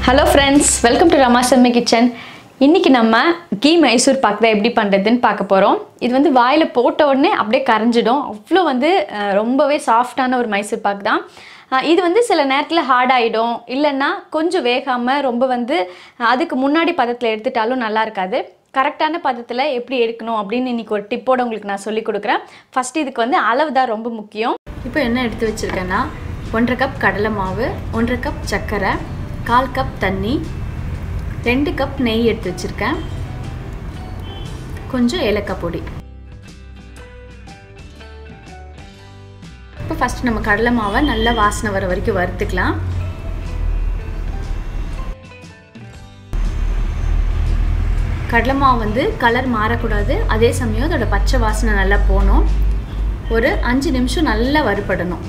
Hello friends, welcome to Ramas Yummy Kitchen. இன்னைக்கு நம்ம Ghee Mysore Pak தான் எப்படி பண்றதுன்னு பார்க்க போறோம். இது வந்து வாயில போட்ட உடனே அப்படியே கரஞ்சிடும். அவ்ளோ வந்து ரொம்பவே சாஃப்ட்டான ஒரு மைசூர் பாக் தான். இது வந்து சில நேரத்துல ஹார்ட் ஆயிடும். இல்லனா கொஞ்சம் வேகாம ரொம்ப வந்து அதுக்கு முன்னாடி பதத்துல எடுத்துட்டாலும் நல்லா இருக்காது. கரெக்ட்டான பதத்துல எப்படி எடுக்கணும் அப்படினு இன்னைக்கு ஒரு டிப்போட உங்களுக்கு நான் சொல்லி கொடுக்கிறேன். ஃபர்ஸ்ட் இதுக்கு வந்து அளவு தான் ரொம்ப முக்கியம். இப்போ என்ன எடுத்து வச்சிருக்கேன்னா 1.5 கப் கடலை மாவு, 1.5 கப் சர்க்கரை, 1/4 கப் தண்ணி, 2 கப் நெய் எடுத்து வச்சிருக்கேன், கொஞ்சம் ஏலக்காய் பொடி. இப்போ ஃபர்ஸ்ட் நம்ம கடலை மாவை நல்லா வாசனை வர வரைக்கும் வறுத்துக்கலாம். கடலை மாவு வந்து கலர் மாறக்கூடாது, அதே சமயம் அதோட பச்சை வாசனை நல்லா போகணும். ஒரு 5 நிமிஷம் நல்லா வறுபடணும்.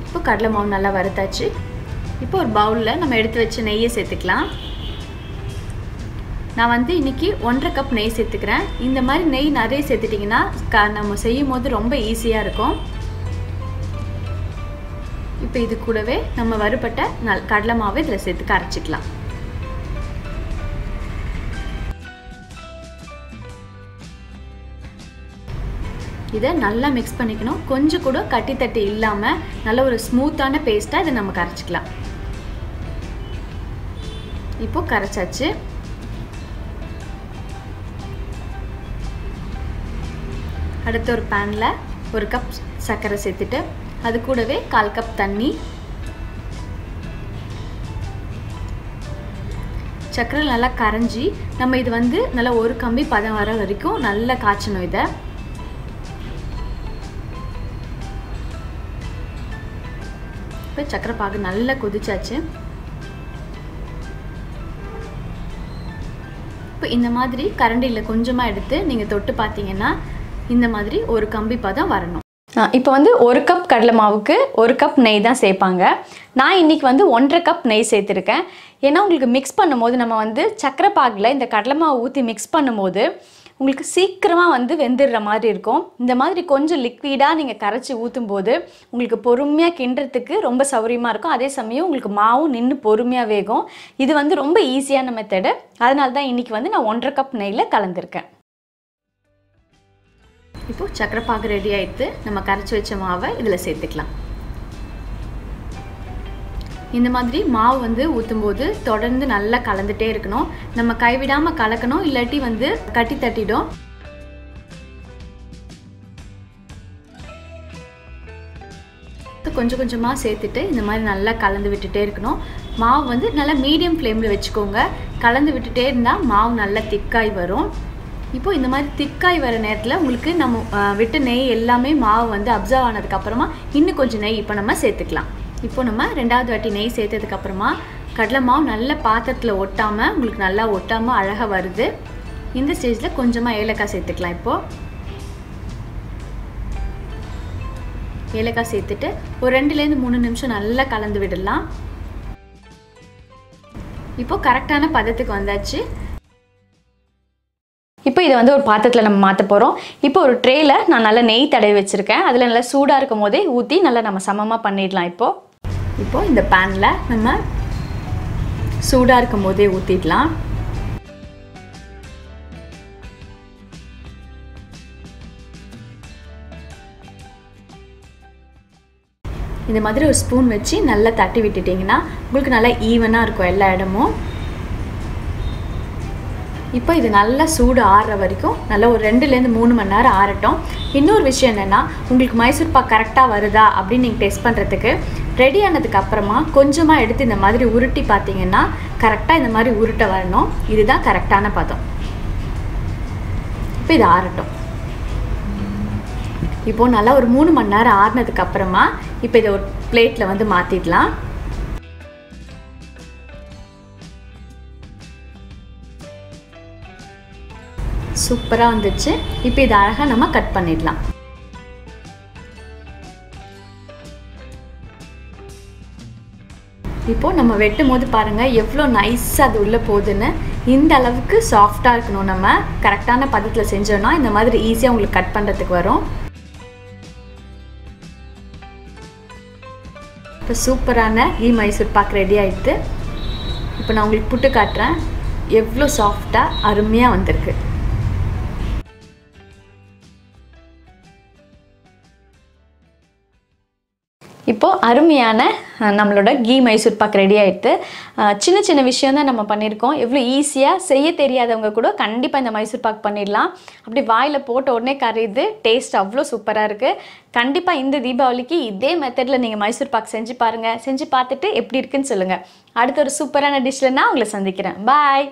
இப்போ கடலை மாவு நல்லா வறுத்தாச்சு. இப்போ ஒரு பவுலில் நம்ம எடுத்து வச்ச நெய்யை சேர்த்துக்கலாம். நான் வந்து இன்னைக்கு 1.5 கப் நெய் சேர்த்துக்கிறேன். இந்த மாதிரி நெய் நிறைய சேர்த்துட்டிங்கன்னா நம்ம செய்யும் போது ரொம்ப ஈஸியாக இருக்கும். இப்போ இது கூடவே நம்ம வறுபட்ட கடலை மாவு இதில் சேர்த்து கரைச்சிக்கலாம். இதை நல்லா மிக்ஸ் பண்ணிக்கணும். கொஞ்சம் கூட கட்டி தட்டி இல்லாமல் நல்ல ஒரு ஸ்மூத்தான பேஸ்ட்டாக இதை நம்ம கரைச்சிக்கலாம். இப்போ கரைச்சாச்சு. அடுத்த ஒரு பேனில் 1 கப் சர்க்கரை சேர்த்துட்டு அது கூடவே 1/4 கப் தண்ணி, சர்க்கரை நல்லா கரைஞ்சி நம்ம இது வந்து நல்லா ஒரு கம்பி பதம் வர வரைக்கும் நல்லா காய்ச்சணும். இதை இப்போ சர்க்கரை பாகு நல்லா கொதிச்சாச்சு. இப்போ இந்த மாதிரி கரண்டியில் கொஞ்சமாக எடுத்து நீங்கள் தொட்டு பார்த்தீங்கன்னா இந்த மாதிரி ஒரு கம்பி பதம் வரணும். இப்போ வந்து 1 கப் கடலை மாவுக்கு 1 கப் நெய் தான் சேர்ப்பாங்க. நான் இன்றைக்கி வந்து 1.5 கப் நெய் சேர்த்துருக்கேன். ஏன்னா உங்களுக்கு மிக்ஸ் பண்ணும்போது நம்ம வந்து சர்க்கரை பாகில் இந்த கடலை மாவு ஊற்றி மிக்ஸ் பண்ணும்போது உங்களுக்கு சீக்கிரமாக வந்து வெந்துடுற மாதிரி இருக்கும். இந்த மாதிரி கொஞ்சம் லிக்விடாக நீங்கள் கரைச்சி ஊற்றும் போது உங்களுக்கு பொறுமையாக கிண்டுறதுக்கு ரொம்ப சௌரியமாக இருக்கும். அதே சமயம் உங்களுக்கு மாவும் நின்று பொறுமையாக வேகும். இது வந்து ரொம்ப ஈஸியான மெத்தடு. அதனால தான் இன்றைக்கி வந்து நான் 1.5 கப் நெய்யில் கலந்துருக்கேன். இப்போது சர்க்கரை பாகு ரெடி ஆகிடுத்து. நம்ம கரைச்சி வச்ச மாவை இதில் சேர்த்துக்கலாம். இந்த மாதிரி மாவு வந்து ஊற்றும்போது தொடர்ந்து நல்லா கலந்துட்டே இருக்கணும். நம்ம கைவிடாமல் கலக்கணும், இல்லாட்டி வந்து கட்டி தட்டிடும். கொஞ்சம் கொஞ்சமாக சேர்த்துட்டு இந்த மாதிரி நல்லா கலந்து விட்டுட்டே இருக்கணும். மாவு வந்து நல்லா மீடியம் ஃப்ளேமில் வச்சுக்கோங்க. கலந்து விட்டுட்டே இருந்தால் மாவு நல்லா திக்காய் வரும். இப்போது இந்த மாதிரி திக்காய் வர நேரத்தில் உங்களுக்கு நம்ம விட்டு நெய் எல்லாமே மாவு வந்து அப்சர்வ் ஆனதுக்கப்புறமா இன்னும் கொஞ்சம் நெய் இப்போ நம்ம சேர்த்துக்கலாம். இப்போ நம்ம 2வது வாட்டி நெய் சேர்த்ததுக்கப்புறமா கடலை மாவு நல்ல பாத்திரத்தில் ஒட்டாமல் உங்களுக்கு நல்லா ஒட்டாமல் அழகாக வருது. இந்த ஸ்டேஜில் கொஞ்சமாக ஏலக்காய் சேர்த்துக்கலாம். இப்போது ஏலக்காய் சேர்த்துட்டு ஒரு 2லேருந்து 3 நிமிஷம் நல்லா கலந்து விடலாம். இப்போது கரெக்டான பதத்துக்கு வந்தாச்சு. இப்போ இதை வந்து ஒரு பாத்திரத்தில் நம்ம மாற்ற போகிறோம். இப்போ ஒரு ட்ரேயில் நான் நல்லா நெய் தடவி வச்சுருக்கேன். அதில் நல்லா சூடாக இருக்கும் போதே ஊற்றி நல்லா நம்ம சமமாக பண்ணிடலாம். இப்போது இந்த பேனில் நம்ம சூடாக இருக்கும் போதே ஊற்றிடலாம். இந்த மாதிரி ஒரு ஸ்பூன் வச்சு நல்லா தட்டி விட்டுட்டிங்கன்னா உங்களுக்கு நல்லா ஈவனாக இருக்கும் எல்லா இடமும். இப்போ இது நல்லா சூடு ஆறுற வரைக்கும் நல்லா ஒரு 2லேருந்து 3 மணி நேரம் ஆறட்டும். இன்னொரு விஷயம் என்னென்னா, உங்களுக்கு மைசூர் பாக் கரெக்டாக வருதா அப்படின்னு நீங்கள் டெஸ்ட் பண்ணுறதுக்கு ரெடி ஆனதுக்கு அப்புறமா கொஞ்சமாக எடுத்து இந்த மாதிரி உருட்டி பார்த்தீங்கன்னா கரெக்டாக இந்த மாதிரி உருட்ட வரணும். இதுதான் கரெக்டான பதம். இப்போ இது ஆறட்டும். இப்போது நல்லா ஒரு 3 மணி நேரம் ஆறுனதுக்கு அப்புறமா இப்போ இதை ஒரு பிளேட்டில் வந்து மாற்றிடலாம். சூப்பராக வந்துச்சு. இப்போ இது அழகாக நம்ம கட் பண்ணிடலாம். இப்போது நம்ம வெட்டும் போது பாருங்கள் எவ்வளோ நைஸாக அது உள்ளே போகுதுன்னு. இந்த அளவுக்கு சாஃப்டாக இருக்கணும். நம்ம கரெக்டான பதத்தில் செஞ்சோன்னா இந்த மாதிரி ஈஸியாக உங்களுக்கு கட் பண்ணுறதுக்கு வரும். இப்போ சூப்பரான கீ மைசூர் பாக் ரெடி ஆகிடுது. இப்போ நான் உங்களுக்கு புட்டு காட்டுறேன். எவ்வளோ சாஃப்டாக அருமையாக வந்திருக்கு. இப்போது அருமையான நம்மளோட கீ மைசூர் பாக் ரெடி ஆகிடுது. சின்ன சின்ன விஷயம் தான் நம்ம பண்ணியிருக்கோம். எவ்வளோ ஈஸியாக செய்ய தெரியாதவங்க கூட கண்டிப்பாக இந்த மைசூர் பாக் பண்ணிடலாம். அப்படி வாயில் போட்ட உடனே கரையுது. டேஸ்ட் அவ்வளோ சூப்பராக இருக்குது. கண்டிப்பாக இந்த தீபாவளிக்கு இதே மெத்தடில் நீங்கள் மைசூர் பாக் செஞ்சு பாருங்கள். செஞ்சு பார்த்துட்டு எப்படி இருக்குன்னு சொல்லுங்கள். அடுத்த ஒரு சூப்பரான டிஷ்ஷில் நான் உங்களை சந்திக்கிறேன். பாய்.